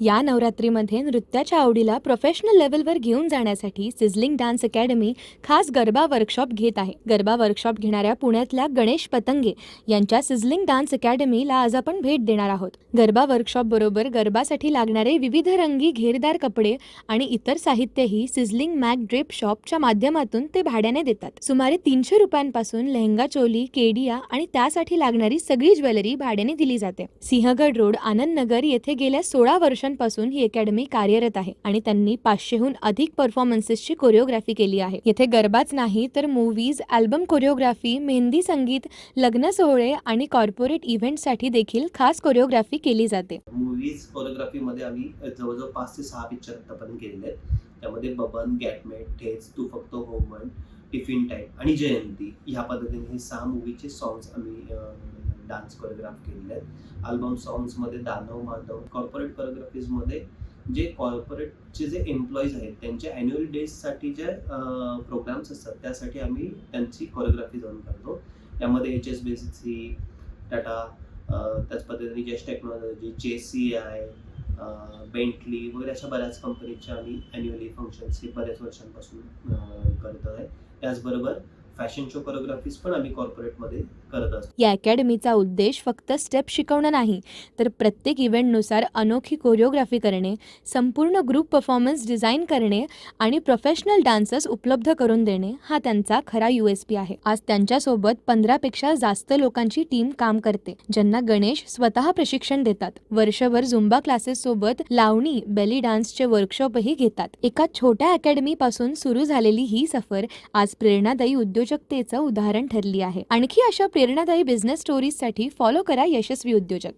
या नवरात्रीमध्ये नृत्याच्या आवडीला प्रोफेशनल लेवलवर घेऊन जाण्यासाठी सिझलिंग डान्स अकॅडमी खास गरबा वर्कशॉप घेत आहे. गरबा वर्कशॉप घेणाऱ्या पुण्यातल्या गणेश पतंगे यांच्या सिझलिंग डान्स अकॅडमीला आज आपण भेट देणार आहोत. गरबा वर्कशॉप बरोबर गरबासाठी लागणारे विविध रंगी घेरदार कपडे आणि इतर साहित्यही सिझलिंग मॅक ड्रेप शॉपच्या माध्यमातून ते भाड्याने देतात. सुमारे 300 रुपयांपासून लेहंगा, चोली, केडिया आणि त्यासाठी लागणारी सगळी ज्वेलरी भाड्याने दिली जाते. सिंहगड रोड, आनंद नगर येथे गेल्या 16 वर्षांपासून ही अकॅडमी कार्यरत आहे आणि त्यांनी 500हून अधिक परफॉर्मन्सेसची कोरिओग्राफी केली आहे. येथे गरबाच नाही तर मूव्हीज, अल्बम कोरिओग्राफी, मेहंदी, संगीत, लग्न सोहळे आणि कॉर्पोरेट इव्हेंटसाठी देखील खास कोरिओग्राफी केली जाते. मूव्हीज कोरिओग्राफीमध्ये आम्ही जवळजवळ 5 ते 6 पिक्चर आतापर्यंत केलेले आहेत. त्यामध्ये बबन, गॅटमेट, ठेच, तू फक्त हो म्हण, टिफिन टाईम आणि जयंती ह्या पद्धतीने हे 6 मूवीचे सॉंग्स आम्ही डान्स कोरिओग्राफ केलेले आहेत. अल्बम सॉंग्समध्ये दानव, माधव. कॉर्पोरेट कोरिओग्राफीजमध्ये जे कॉर्पोरेटचे जे एम्प्लॉईज आहेत त्यांच्या ॲन्युअल डेजसाठी जे प्रोग्राम्स असतात त्यासाठी आम्ही त्यांची कोरिओग्राफी जाऊन करतो. यामध्ये HSBC, टाटा, त्याच पद्धतीने जस्ट टेक्नॉलॉजी, JCI, बेंटली वगैरे अशा बऱ्याच कंपनीच्या आम्ही ॲन्युअली फंक्शन्स हे बऱ्याच वर्षांपासून करत आहे. त्याचबरोबर फॅशन शो कोरिओग्राफीज पण आम्ही कॉर्पोरेटमध्ये करत असतो. या अकॅडमीचा उद्देश फक्त स्टेप शिकवणं नाही तर प्रत्येक इव्हेंटनुसार अनोखी कोरिओग्राफी करणे, संपूर्ण ग्रुप परफॉर्मन्स डिझाईन करणे आणि प्रोफेशनल डान्सर्स उपलब्ध करून देणे हा त्यांचा खरा USP आहे. आज त्यांच्यासोबत 15पेक्षा जास्त लोकांची टीम काम करते, ज्यांना गणेश स्वतः प्रशिक्षण देतात. वर्षभर झुंबा क्लासेस सोबत लावणी, बेली डान्सचे वर्कशॉपही घेतात. एका छोट्या अकॅडमी पासून सुरू झालेली ही सफर आज प्रेरणादायी उद्योजकतेचं उदाहरण ठरली आहे. आणखी अशा प्रेरणादायी बिझनेस स्टोरीजसाठी फॉलो करा यशस्वी उद्योजक.